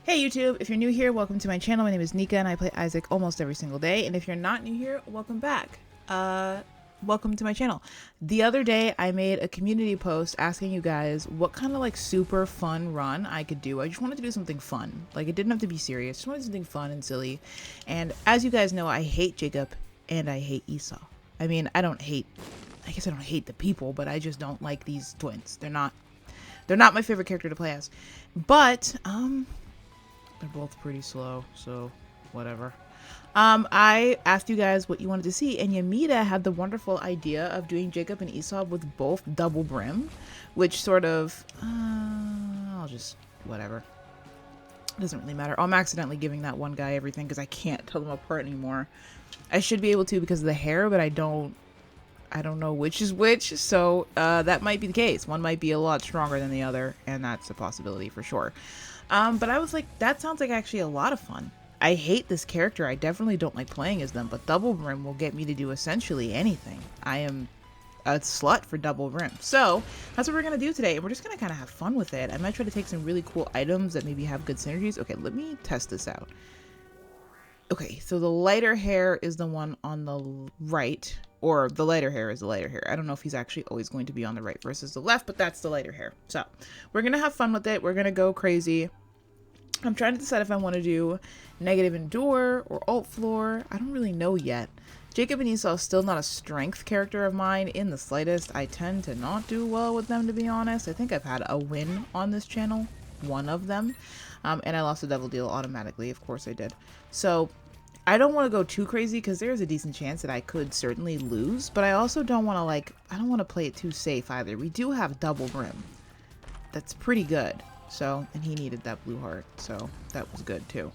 Hey YouTube, if you're new here, welcome to my channel. My name is Nika and I play Isaac almost every single day. And if you're not new here, welcome back. Welcome to my channel. The other day I made a community post asking you guys what kind of like super fun run I could do. I just wanted to do something fun. Like it didn't have to be serious, just wanted something fun and silly. And as you guys know, I hate Jacob and I hate Esau. I mean, I guess I don't hate the people, but I just don't like these twins. They're not my favorite character to play as. But, they're both pretty slow, so whatever. I asked you guys what you wanted to see, and Yamita had the wonderful idea of doing Jacob and Esau with both double brim, which sort of, I'll just, whatever. It doesn't really matter. I'm accidentally giving that one guy everything because I can't tell them apart anymore. I should be able to because of the hair, but I don't know which is which, so that might be the case. One might be a lot stronger than the other, and that's a possibility for sure. But I was like, that sounds like actually a lot of fun. I hate this character. I definitely don't like playing as them, but double brim will get me to do essentially anything. I am a slut for double brim. So that's what we're going to do today. And we're just going to kind of have fun with it. I might try to take some really cool items that maybe have good synergies. Okay, let me test this out. Okay, so the lighter hair is the one on the right, or the lighter hair is the lighter hair. I don't know if he's actually always going to be on the right versus the left, but that's the lighter hair. So we're going to have fun with it. We're going to go crazy. I'm trying to decide if I want to do negative endure or alt floor. I don't really know yet. Jacob and Esau is still not a strength character of mine in the slightest. I tend to not do well with them, to be honest. I think I've had a win on this channel, one of them. And I lost a devil deal automatically. Of course I did. So I don't want to go too crazy because there's a decent chance that I could certainly lose. But I also don't want to I don't want to play it too safe either. We do have double brim. That's pretty good. So, and he needed that blue heart. So that was good too.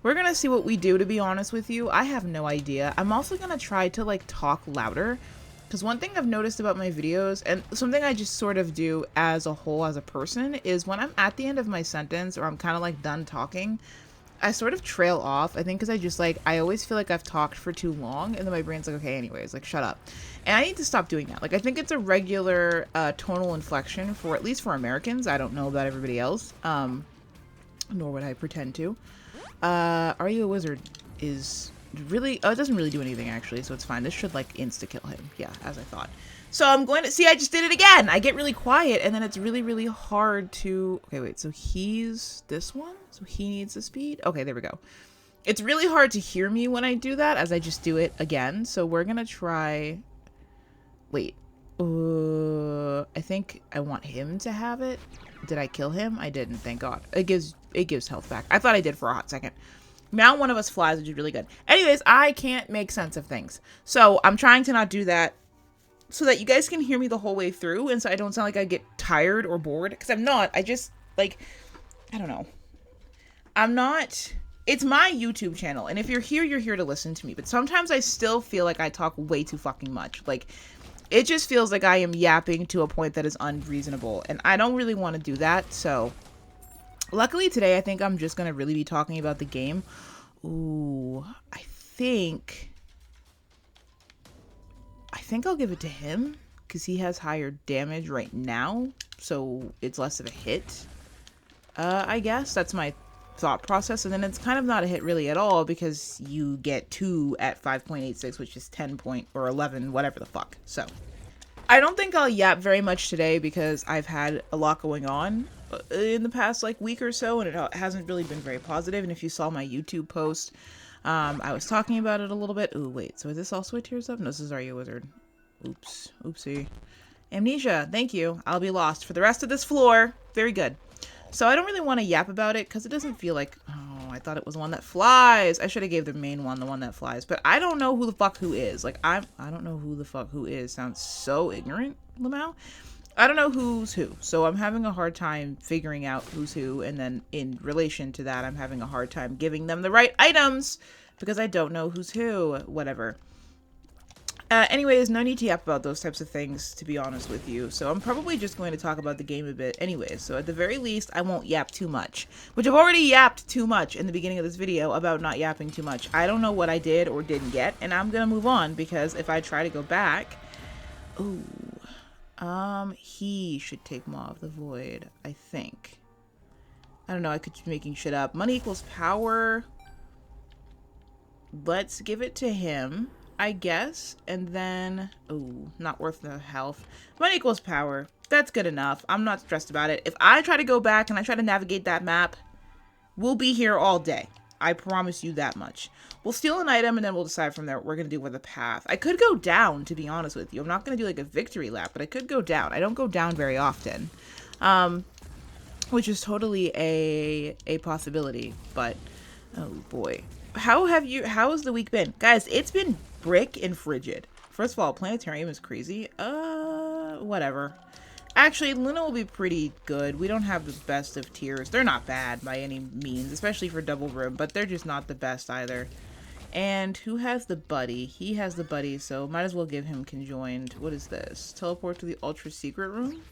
We're going to see what we do, to be honest with you. I have no idea. I'm also going to try to talk louder. Because one thing I've noticed about my videos, and something I just sort of do as a whole, as a person, is when I'm at the end of my sentence or I'm kind of done talking, I sort of trail off. I think because I always feel like I've talked for too long and then my brain's like, okay, anyways, shut up. And I need to stop doing that. I think it's a regular tonal inflection for, at least for Americans. I don't know about everybody else, nor would I pretend to. Are You a Wizard is really, it doesn't really do anything actually, so it's fine. This should insta-kill him. Yeah, as I thought. So I'm going to, see, I just did it again. I get really quiet and then it's really, really hard to, okay, wait, so he's this one? So he needs the speed? Okay, there we go. It's really hard to hear me when I do that as I just do it again. So we're going to try, wait, I think I want him to have it. Did I kill him? I didn't, thank God. It gives health back. I thought I did for a hot second. Now one of us flies, which is really good. Anyways, I can't make sense of things. So I'm trying to not do that so that you guys can hear me the whole way through. And so I don't sound like I get tired or bored. Because I'm not. I just, I don't know. I'm not. It's my YouTube channel. And if you're here to listen to me. But sometimes I still feel like I talk way too fucking much. It just feels like I am yapping to a point that is unreasonable. And I don't really want to do that. So luckily today, I think I'm just going to really be talking about the game. Ooh, I think I'll give it to him because he has higher damage right now. So it's less of a hit. I guess that's my thought process. And then it's kind of not a hit really at all because you get 2 at 5.86, which is 10 point or 11, whatever the fuck. So I don't think I'll yap very much today because I've had a lot going on in the past week or so, and it hasn't really been very positive. And if you saw my YouTube post, I was talking about it a little bit. Ooh, wait, so is this also a Tears Up? No, this is Are You a Wizard? Oops, oopsie. Amnesia, thank you. I'll be lost for the rest of this floor. Very good. So I don't really want to yap about it because it doesn't feel like, oh, I thought it was one that flies. I should have gave the main one the one that flies, but I don't know who the fuck who is. I don't know who the fuck who is. Sounds so ignorant, Lamau. I don't know who's who, so I'm having a hard time figuring out who's who, and then in relation to that, I'm having a hard time giving them the right items, because I don't know who's who, whatever. Anyways, no need to yap about those types of things, to be honest with you, so I'm probably just going to talk about the game a bit anyways, so at the very least, I won't yap too much, which I've already yapped too much in the beginning of this video about not yapping too much. I don't know what I did or didn't get, and I'm gonna move on, because if I try to go back, ooh, he should take Maw of the Void, I think. I don't know, I could be making shit up. Money equals power. Let's give it to him, I guess. And then, oh, not worth the health. Money equals power. That's good enough. I'm not stressed about it. If I try to go back and I try to navigate that map, we'll be here all day. I promise you that much. We'll steal an item and then we'll decide from there what we're going to do with the path. I could go down, to be honest with you. I'm not going to do like a victory lap, but I could go down. I don't go down very often, which is totally a possibility. But, oh boy. How has the week been? Guys, it's been brick and frigid. First of all, planetarium is crazy. Whatever. Actually, Luna will be pretty good. We don't have the best of tiers. They're not bad by any means, especially for double room, but they're just not the best either. And who has the buddy? He has the buddy, so might as well give him conjoined. What is this? Teleport to the ultra secret room?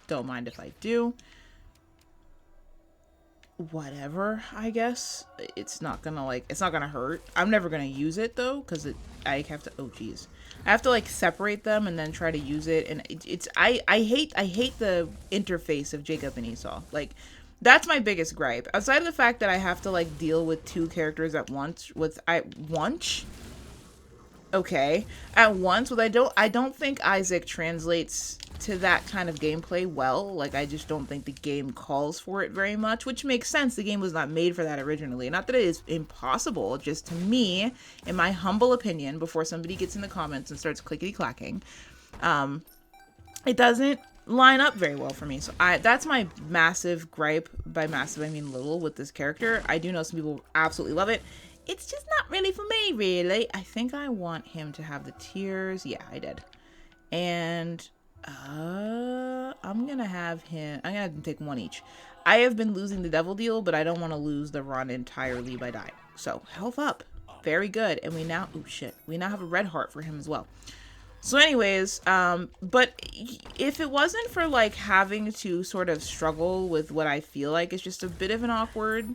Don't mind if I do. Whatever, I guess. It's not gonna hurt. I'm never gonna use it though, because I have to, oh geez. I have to like separate them and then try to use it, and I hate the interface of Jacob and Esau. Like, that's my biggest gripe. Outside of the fact that I have to like deal with two characters at once at once with I don't think Isaac translates to that kind of gameplay well. Like, I just don't think the game calls for it very much, which makes sense. The game was not made for that originally. Not that it is impossible, just to me, in my humble opinion, before somebody gets in the comments and starts clickety-clacking, it doesn't line up very well for me. So that's my massive gripe. By massive, I mean little with this character. I do know some people absolutely love it. It's just not really for me, really. I think I want him to have the tiers. Yeah, I did. And I'm gonna have him take one each. I have been losing the devil deal, but I don't want to lose the run entirely by dying. So health up. Very good. And we now, oh shit, we now have a red heart for him as well. So anyways, but if it wasn't for like having to sort of struggle with what I feel like is just a bit of an awkward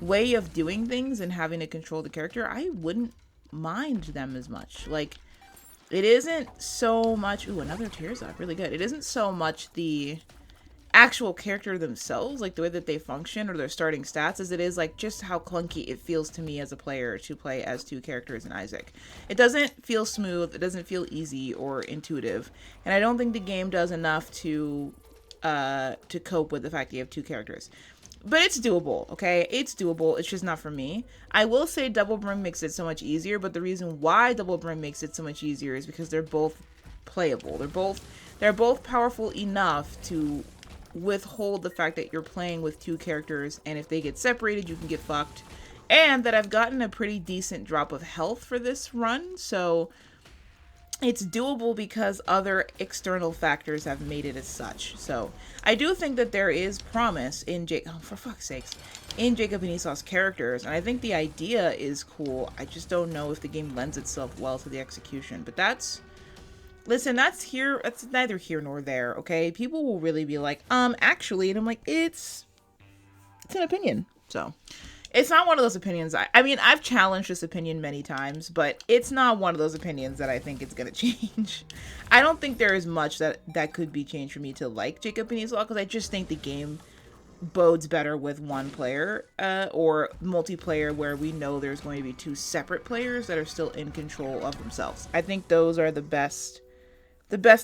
way of doing things and having to control the character, I wouldn't mind them as much. Like, it isn't so much, ooh, another tears up, really good. It isn't so much the actual character themselves, like the way that they function or their starting stats, as it is like just how clunky it feels to me as a player to play as two characters in Isaac. It doesn't feel smooth, it doesn't feel easy or intuitive, and I don't think the game does enough to cope with the fact that you have two characters. But it's doable, okay? It's doable. It's just not for me. I will say double brim makes it so much easier, but the reason why double brim makes it so much easier is because they're both playable. They're both powerful enough to withhold the fact that you're playing with two characters, and if they get separated, you can get fucked. And that I've gotten a pretty decent drop of health for this run, so it's doable because other external factors have made it as such. So I do think that there is promise in for fuck's sakes, in Jacob and Esau's characters, and I think the idea is cool. I just don't know if the game lends itself well to the execution. But that's neither here nor there, okay? People will really be like, actually, and I'm like, it's an opinion. So it's not one of those opinions. I mean, I've challenged this opinion many times, but it's not one of those opinions that I think it's going to change. I don't think there is much that could be changed for me to like Jacob and Esau, because I just think the game bodes better with one player, or multiplayer where we know there's going to be two separate players that are still in control of themselves. I think those are the best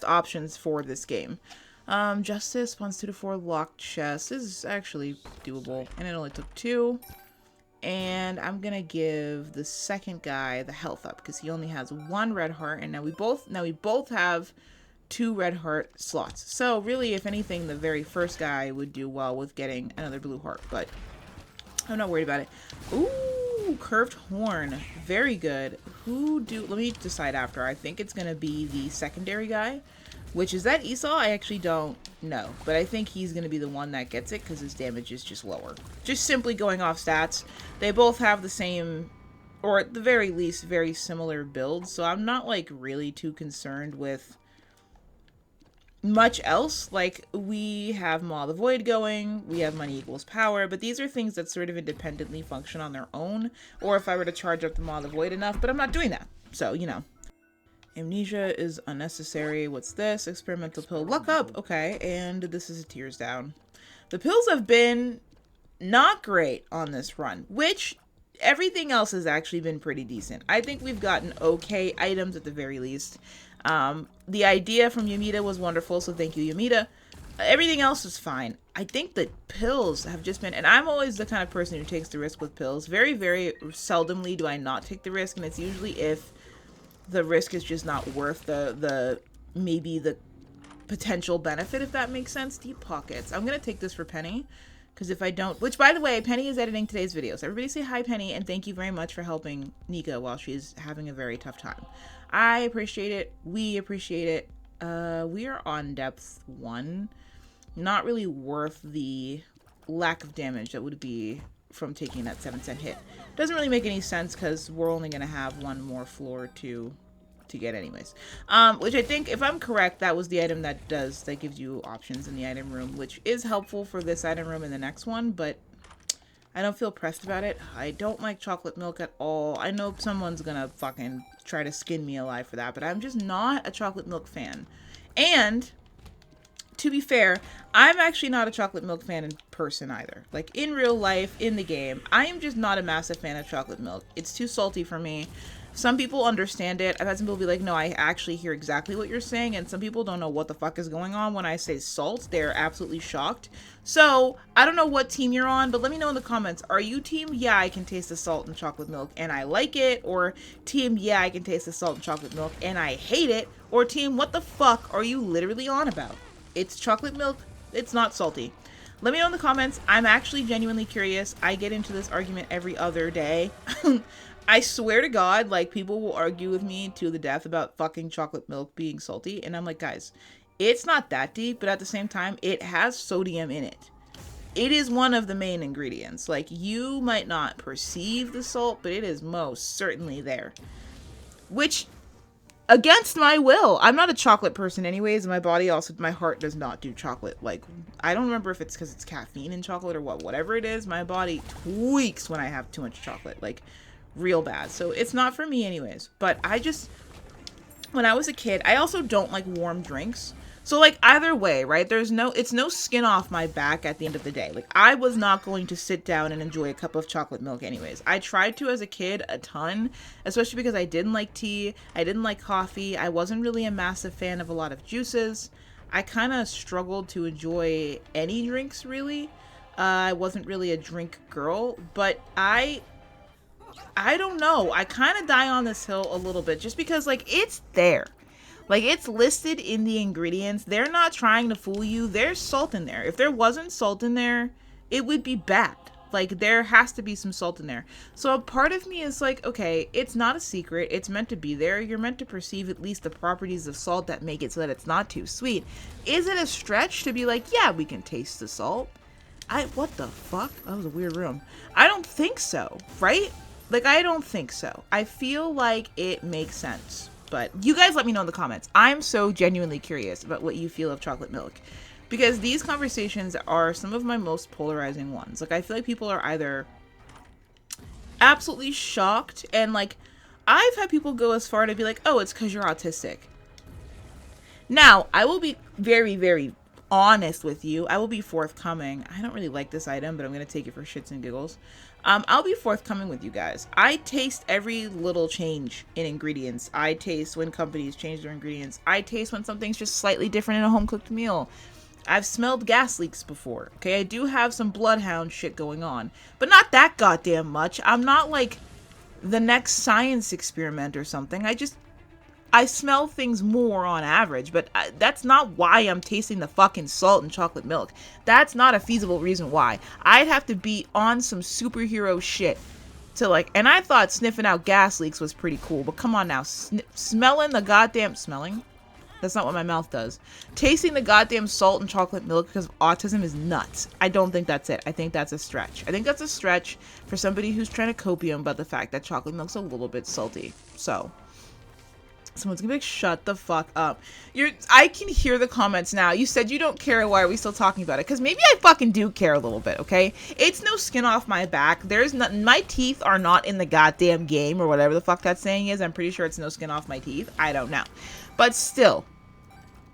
options for this game. Justice, spawns 2 to 4 locked chests. This is actually doable, and it only took 2. And I'm gonna give the second guy the health up because he only has 1 red heart, and now we both have 2 red heart slots. So really, if anything, the very first guy would do well with getting another blue heart, but I'm not worried about it. Ooh, curved horn, very good. Let me decide after. I think it's gonna be the secondary guy. Which is that Esau? I actually don't know. But I think he's going to be the one that gets it because his damage is just lower. Just simply going off stats. They both have the same, or at the very least, very similar builds. So I'm not like really too concerned with much else. Like, we have Maw of the Void going. We have money equals power. But these are things that sort of independently function on their own. Or if I were to charge up the Maw of the Void enough. But I'm not doing that. So, you know. Amnesia is unnecessary. What's this? Experimental pill. Luck up. Okay. And this is a tears down. The pills have been not great on this run, which everything else has actually been pretty decent. I think we've gotten okay items at the very least. The idea from Yamita was wonderful, so thank you, Yamita. Everything else is fine. I think the pills have just been, and I'm always the kind of person who takes the risk with pills. Very, very seldomly do I not take the risk, and it's usually if the risk is just not worth the maybe the potential benefit, if that makes sense. Deep pockets. I'm gonna take this for Penny, because if I don't, which by the way, Penny is editing today's videos. Everybody say hi, Penny, and thank you very much for helping Nika while she's having a very tough time. I appreciate it. We appreciate it. We are on depth 1. Not really worth the lack of damage that would be from taking that 7-cent hit. Doesn't really make any sense because we're only going to have one more floor to get anyways. Which I think, if I'm correct, that was the item that gives you options in the item room, which is helpful for this item room and the next one, but I don't feel pressed about it. I don't like chocolate milk at all. I know someone's gonna fucking try to skin me alive for that, but I'm just not a chocolate milk fan. And to be fair, I'm actually not a chocolate milk fan in person either. Like, in real life, in the game, I am just not a massive fan of chocolate milk. It's too salty for me. Some people understand it. I've had some people be like, no, I actually hear exactly what you're saying. And some people don't know what the fuck is going on when I say salt. They're absolutely shocked. So, I don't know what team you're on, but let me know in the comments. Are you team, yeah, I can taste the salt in chocolate milk and I like it? Or team, yeah, I can taste the salt in chocolate milk and I hate it? Or team, what the fuck are you literally on about? It's chocolate milk. It's not salty. Let me know in the comments. I'm actually genuinely curious. I get into this argument every other day. I swear to God, like, people will argue with me to the death about fucking chocolate milk being salty. And I'm like, guys, it's not that deep, but at the same time, it has sodium in it. It is one of the main ingredients. Like, you might not perceive the salt, but it is most certainly there. Which, against my will, I'm not a chocolate person anyways. My body also, my heart does not do chocolate. Like, I don't remember if it's because it's caffeine in chocolate or whatever it is. My body tweaks when I have too much chocolate, like real bad. So it's not for me anyways. But I just, when I was a kid, I also don't like warm drinks. So like, either way, right, it's no skin off my back at the end of the day. Like, I was not going to sit down and enjoy a cup of chocolate milk anyways. I tried to as a kid a ton, especially because I didn't like tea, I didn't like coffee, I wasn't really a massive fan of a lot of juices. I kind of struggled to enjoy any drinks, really. I wasn't really a drink girl, but I don't know, I kind of die on this hill a little bit, just because, like, it's there. Like, it's listed in the ingredients. They're not trying to fool you. There's salt in there. If there wasn't salt in there, it would be bad. Like, there has to be some salt in there. So a part of me is like, okay, it's not a secret. It's meant to be there. You're meant to perceive at least the properties of salt that make it so that it's not too sweet. Is it a stretch to be like, yeah, we can taste the salt? What the fuck? That was a weird room. I don't think so, right? Like, I don't think so. I feel like it makes sense. But you guys let me know in the comments. I'm so genuinely curious about what you feel of chocolate milk, because these conversations are some of my most polarizing ones. Like, I feel like people are either absolutely shocked, and like, I've had people go as far to be like, oh, it's because you're autistic. Now, I will be very, very honest with you. I will be forthcoming. I don't really like this item, but I'm going to take it for shits and giggles. I'll be forthcoming with you guys. I taste every little change in ingredients. I taste when companies change their ingredients. I taste when something's just slightly different in a home-cooked meal. I've smelled gas leaks before, okay? I do have some bloodhound shit going on, but not that goddamn much. I'm not like the next science experiment or something. I smell things more on average, but that's not why I'm tasting the fucking salt in chocolate milk. That's not a feasible reason why. I'd have to be on some superhero shit to like, and I thought sniffing out gas leaks was pretty cool, but come on now, smelling the goddamn, smelling? That's not what my mouth does. Tasting the goddamn salt in chocolate milk because of autism is nuts. I don't think that's it. I think that's a stretch. I think that's a stretch for somebody who's trying to copium about the fact that chocolate milk's a little bit salty. So, someone's gonna be like, shut the fuck up. I can hear the comments now. You said you don't care. Why are we still talking about it? Because maybe I fucking do care a little bit, okay? It's no skin off my back. There's nothing. My teeth are not in the goddamn game or whatever the fuck that saying is. I'm pretty sure it's no skin off my teeth. I don't know. But still,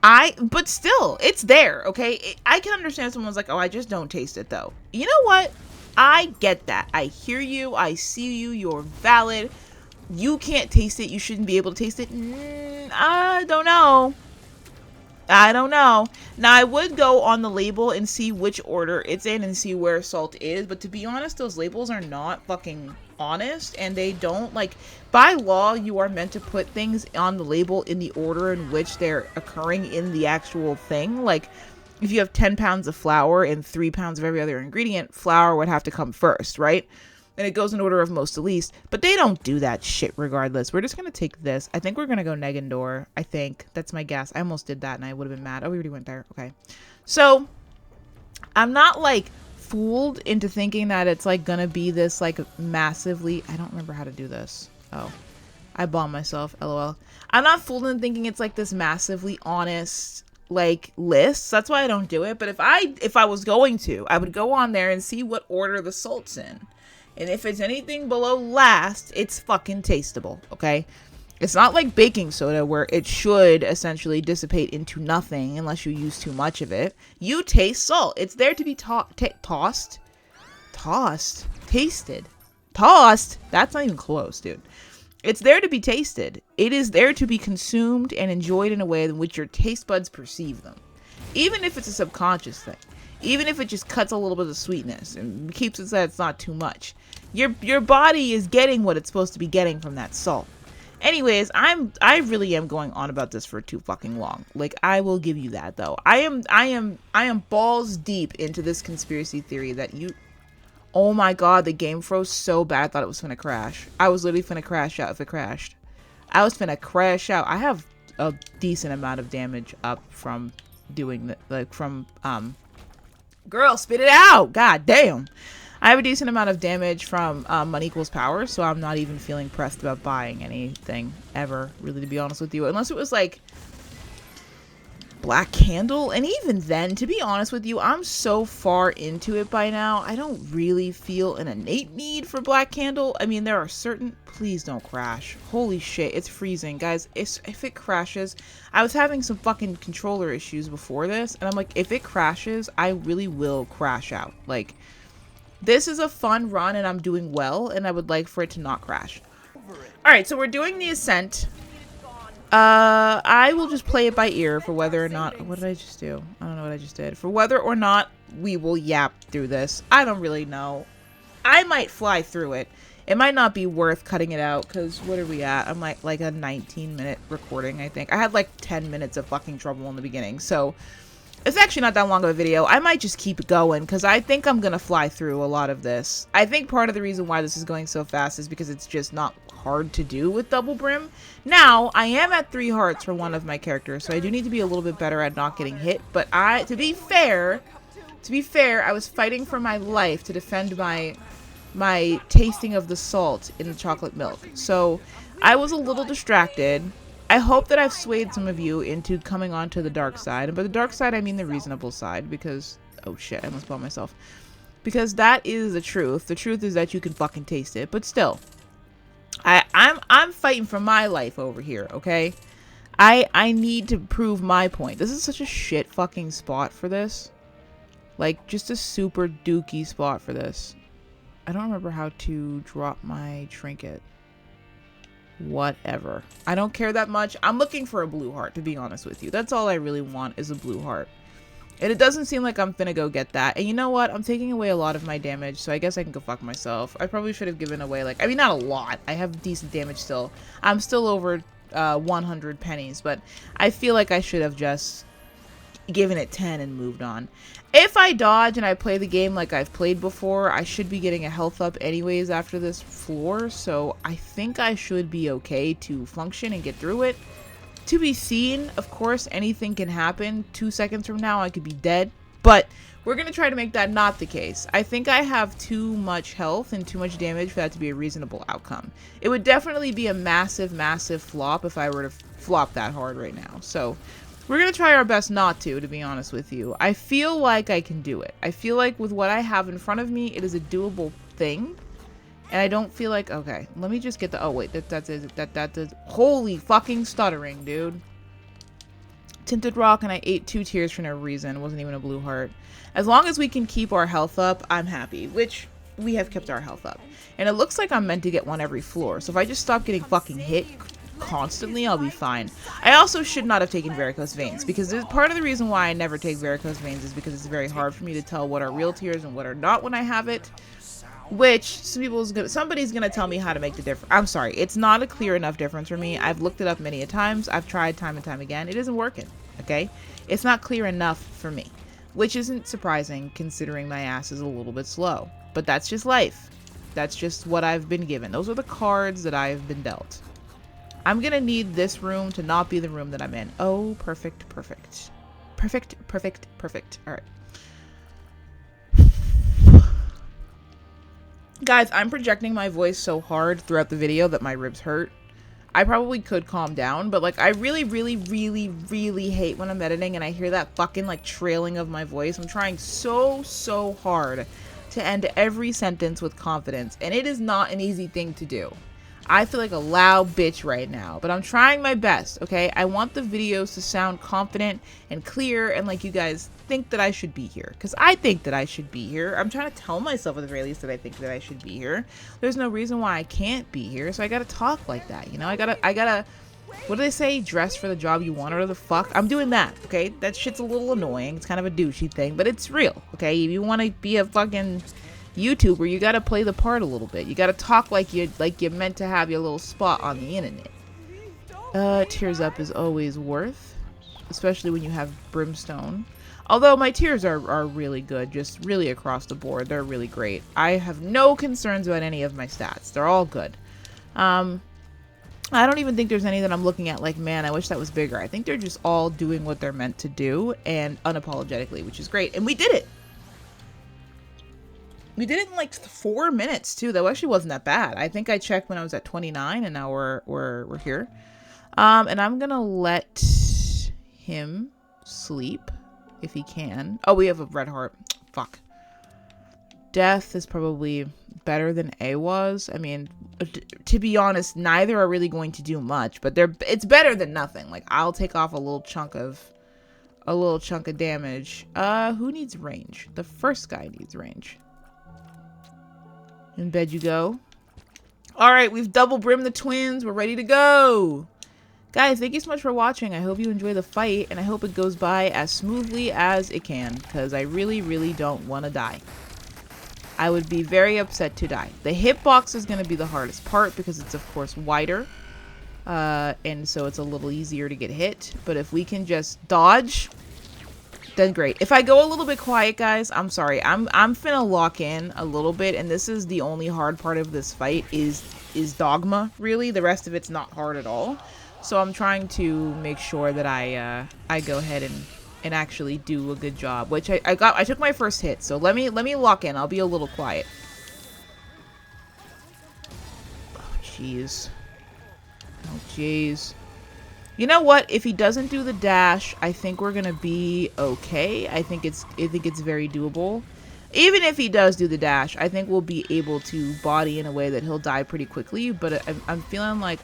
it's there, okay? I can understand someone's like, oh, I just don't taste it though. You know what? I get that. I hear you. I see you. You're valid. You can't taste it. You shouldn't be able to taste it. I don't know. I don't know. Now, I would go on the label and see which order it's in and see where salt is. But to be honest, those labels are not fucking honest. And they don't, like, by law, you are meant to put things on the label in the order in which they're occurring in the actual thing. Like, if you have 10 pounds of flour and 3 pounds of every other ingredient, flour would have to come first, right? And it goes in order of most to least. But they don't do that shit regardless. We're just going to take this. I think we're going to go Negendor. I think. That's my guess. I almost did that and I would have been mad. Oh, we already went there. Okay. So, I'm not, like, fooled into thinking that it's, like, going to be this, like, massively... I don't remember how to do this. Oh. I bombed myself. LOL. I'm not fooled into thinking it's, like, this massively honest... like lists. That's why I don't do it. But if I was going to, I would go on there and see what order the salt's in. And if it's anything below last, it's fucking tasteable, okay? It's not like baking soda where it should essentially dissipate into nothing unless you use too much of it. You taste salt. It's there to be tossed. Tasted. Tossed? That's not even close, dude. It's there to be tasted. It is there to be consumed and enjoyed in a way in which your taste buds perceive them. Even if it's a subconscious thing. Even if it just cuts a little bit of sweetness and keeps it so that it's not too much. Your body is getting what it's supposed to be getting from that salt. Anyways, I really am going on about this for too fucking long. Like, I will give you that though. I am balls deep into this conspiracy theory that you... Oh my god, the game froze so bad I thought it was finna crash. I was literally finna crash out if it crashed. I was finna crash out. I have a decent amount of damage up from doing that, like from, girl, spit it out! God damn! I have a decent amount of damage from money equals power, so I'm not even feeling pressed about buying anything ever, really, to be honest with you. Unless it was like Black Candle, and even then, to be honest with you, I'm so far into it by now, I don't really feel an innate need for Black Candle. I mean, there are certain... Please don't crash. Holy shit, it's freezing. Guys, if it crashes... I was having some fucking controller issues before this, and I'm like, if it crashes, I really will crash out. Like, this is a fun run, and I'm doing well, and I would like for it to not crash. Alright, so we're doing the Ascent. I will just play it by ear for whether or not... What did I just do? I don't know what I just did. For whether or not we will yap through this. I don't really know. I might fly through it. It might not be worth cutting it out, because what are we at? I'm like a 19-minute recording, I think. I had like 10 minutes of fucking trouble in the beginning, so... It's actually not that long of a video. I might just keep going, because I think I'm gonna fly through a lot of this. I think part of the reason why this is going so fast is because it's just not hard to do with double brim. Now, I am at 3 hearts for one of my characters, so I do need to be a little bit better at not getting hit. But to be fair, I was fighting for my life to defend my tasting of the salt in the chocolate milk. So, I was a little distracted. I hope that I've swayed some of you into coming onto the dark side. And by the dark side, I mean the reasonable side, because... Oh shit, I almost bombed myself. Because that is the truth. The truth is that you can fucking taste it, but still. I'm fighting for my life over here, okay? I need to prove my point. This is such a shit fucking spot for this. Like, just a super dookie spot for this. I don't remember how to drop my trinket. Whatever. I don't care that much. I'm looking for a blue heart, to be honest with you. That's all I really want is a blue heart. And it doesn't seem like I'm finna go get that. And you know what? I'm taking away a lot of my damage, so I guess I can go fuck myself. I probably should have given away, like... I mean, not a lot. I have decent damage still. I'm still over 100 pennies, but I feel like I should have just given it 10 and moved on. If I dodge and I play the game like I've played before, I should be getting a health up anyways after this floor, so I think I should be okay to function and get through it. To be seen, of course, anything can happen. 2 seconds from now, I could be dead. But we're going to try to make that not the case. I think I have too much health and too much damage for that to be a reasonable outcome. It would definitely be a massive, massive flop if I were to flop that hard right now. So we're going to try our best not to be honest with you. I feel like I can do it. I feel like with what I have in front of me, it is a doable thing. And I don't feel like... Okay, let me just get the... Oh, wait. That's holy fucking stuttering, dude. Tinted Rock, and I ate 2 tears for no reason. It wasn't even a blue heart. As long as we can keep our health up, I'm happy. Which, we have kept our health up. And it looks like I'm meant to get one every floor. So if I just stop getting fucking hit constantly, I'll be fine. I also should not have taken varicose veins, because part of the reason why I never take varicose veins is because it's very hard for me to tell what are real tears and what are not when I have it. Which somebody's gonna tell me how to make the difference. I'm sorry, it's not a clear enough difference for me. I've looked it up many a times. I've tried time and time again. It isn't working. Okay, it's not clear enough for me, which isn't surprising considering my ass is a little bit slow. But that's just life. That's just what I've been given. Those are the cards that I've been dealt. I'm gonna need this room to not be the room that I'm in. Oh, perfect, perfect. Perfect, perfect, perfect. All right. Guys, I'm projecting my voice so hard throughout the video that my ribs hurt. I probably could calm down, but like I really, really, really, really hate when I'm editing and I hear that fucking like trailing of my voice. I'm trying so hard to end every sentence with confidence, and it is not an easy thing to do. I feel like a loud bitch right now, but I'm trying my best, okay? I want the videos to sound confident and clear and like you guys think that I should be here, because I think that I should be here. I'm trying to tell myself at the very least that I think that I should be here. There's no reason why I can't be here, so I gotta talk like that, you know? I gotta, what do they say? Dress for the job you want, or the fuck? I'm doing that, okay? That shit's a little annoying. It's kind of a douchey thing, but it's real, okay? If you want to be a fucking YouTuber, you gotta play the part a little bit. You gotta talk like you're meant to have your little spot on the internet. Tears up is always worth, especially when you have brimstone. Although my tears are really good, just really across the board. They're really great. I have no concerns about any of my stats. They're all good. I don't even think there's any that I'm looking at like, man, I wish that was bigger. I think they're just all doing what they're meant to do, and unapologetically, which is great. And we did it. We did it in like 4 minutes too. That actually wasn't that bad. I think I checked when I was at 29, and now we're here. And I'm gonna let him sleep if he can. Oh, we have a red heart. Fuck. Death is probably better than A was. I mean, to be honest, neither are really going to do much, but it's better than nothing. Like, I'll take off a little chunk of damage. Who needs range? The first guy needs range. In bed you go. Alright, we've double brimmed the twins. We're ready to go. Guys, thank you so much for watching. I hope you enjoy the fight, and I hope it goes by as smoothly as it can, because I really, really don't want to die. I would be very upset to die. The hitbox is going to be the hardest part, because it's, of course, wider. And so it's a little easier to get hit. But if we can just dodge, then great. If I go a little bit quiet, guys, I'm sorry. I'm finna lock in a little bit, and this is the only hard part of this fight is dogma, really. The rest of it's not hard at all. So I'm trying to make sure that I go ahead and actually do a good job, which I took my first hit. So let me lock in. I'll be a little quiet. Oh jeez. Oh jeez. You know what? If he doesn't do the dash, I think we're gonna be okay. I think it's very doable. Even if he does do the dash, I think we'll be able to body in a way that he'll die pretty quickly. But I'm feeling like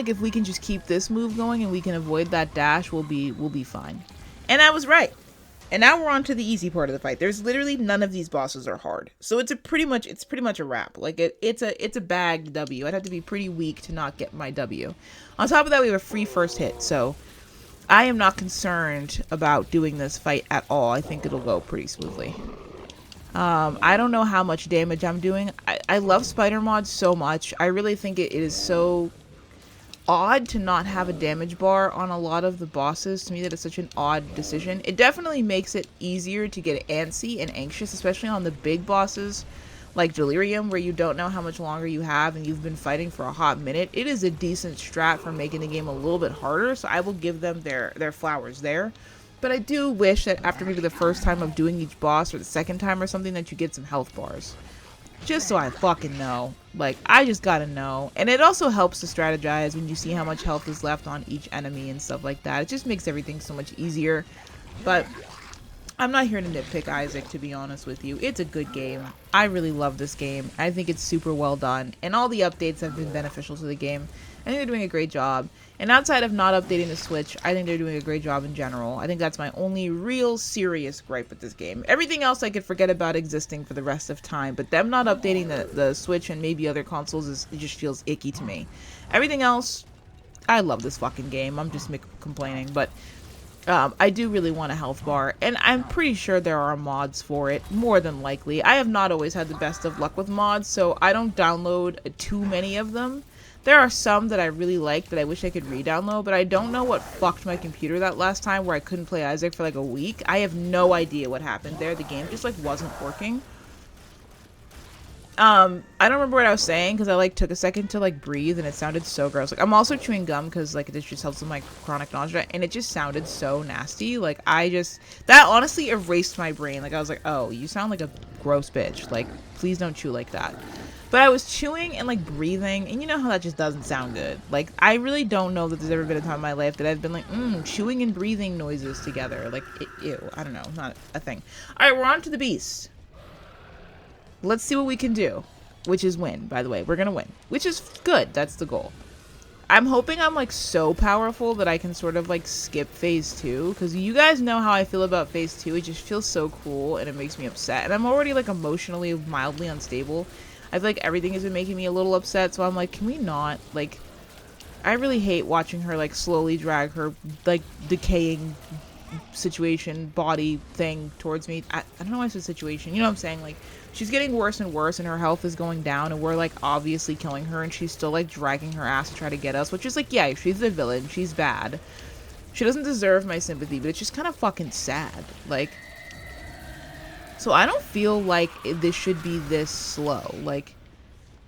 if we can just keep this move going and we can avoid that dash, we'll be fine. And I was right. And now we're on to the easy part of the fight. There's literally none of these bosses are hard. So it's pretty much a wrap. Like it's a bagged W. I'd have to be pretty weak to not get my W. On top of that, we have a free first hit. So I am not concerned about doing this fight at all. I think it'll go pretty smoothly. I don't know how much damage I'm doing. I love spider mods so much. I really think it is so odd to not have a damage bar on a lot of the bosses. To me, that is such an odd decision. It definitely makes it easier to get antsy and anxious, especially on the big bosses like Delirium, where you don't know how much longer you have and you've been fighting for a hot minute. It is a decent strat for making the game a little bit harder, so I will give them their flowers there. But I do wish that after maybe the first time of doing each boss, or the second time or something, that you get some health bars. Just so I fucking know. Like, I just gotta know. And it also helps to strategize when you see how much health is left on each enemy and stuff like that. It just makes everything so much easier. But I'm not here to nitpick Isaac, to be honest with you. It's a good game. I really love this game. I think it's super well done, and all the updates have been beneficial to the game. I think they're doing a great job. And outside of not updating the Switch, I think they're doing a great job in general. I think that's my only real serious gripe with this game. Everything else I could forget about existing for the rest of time, but them not updating the Switch and maybe other consoles, it just feels icky to me. Everything else, I love this fucking game. I'm just complaining, but I do really want a health bar, and I'm pretty sure there are mods for it, more than likely. I have not always had the best of luck with mods, so I don't download too many of them. There are some that I really like that I wish I could re-download, but I don't know what fucked my computer that last time where I couldn't play Isaac for like a week. I have no idea what happened there. The game just like wasn't working. I don't remember what I was saying because I like took a second to like breathe and it sounded so gross. Like I'm also chewing gum because like it just helps with my chronic nausea, and it just sounded so nasty. Like that honestly erased my brain. Like I was like, oh, you sound like a gross bitch. Like please don't chew like that. But I was chewing and like breathing, and you know how that just doesn't sound good. Like I really don't know that there's ever been a time in my life that I've been like chewing and breathing noises together. Like ew, I don't know, not a thing. All right, we're on to the beast. Let's see what we can do, which is win, by the way. We're gonna win, which is good. That's the goal. I'm hoping I'm like so powerful that I can sort of like skip phase 2, because you guys know how I feel about phase 2. It just feels so cool and it makes me upset, and I'm already like emotionally mildly unstable. I feel like everything has been making me a little upset, so I'm like, can we not? Like, I really hate watching her like slowly drag her like decaying situation body thing towards me. I don't know why it's a situation, you know what I'm saying? Like she's getting worse and worse and her health is going down, and we're like obviously killing her, and she's still like dragging her ass to try to get us, which is like, yeah, she's the villain, she's bad, she doesn't deserve my sympathy, but it's just kind of fucking sad. Like, so I don't feel like this should be this slow. Like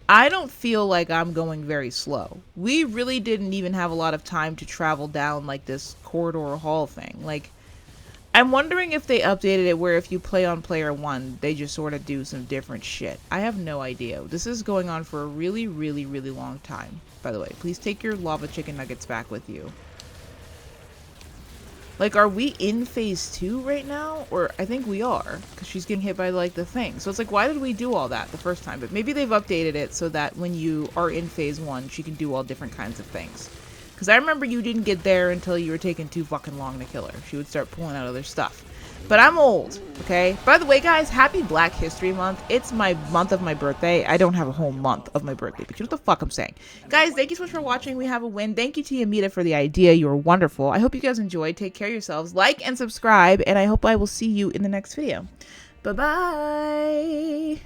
I don't feel like I'm going very slow. We really didn't even have a lot of time to travel down like this corridor hall thing. Like, I'm wondering if they updated it where if you play on player 1, they just sort of do some different shit. I have no idea. This is going on for a really, really, really long time. By the way, please take your lava chicken nuggets back with you. Like, are we in phase 2 right now? Or I think we are, because she's getting hit by like the thing. So it's like, why did we do all that the first time? But maybe they've updated it so that when you are in phase 1, she can do all different kinds of things. Because I remember you didn't get there until you were taking too fucking long to kill her. She would start pulling out other stuff. But I'm old, okay? By the way, guys, happy Black History Month. It's my month of my birthday. I don't have a whole month of my birthday, but you know what the fuck I'm saying. Guys, thank you so much for watching. We have a win. Thank you to Yamita for the idea. You were wonderful. I hope you guys enjoyed. Take care of yourselves. Like and subscribe, and I hope I will see you in the next video. Bye-bye.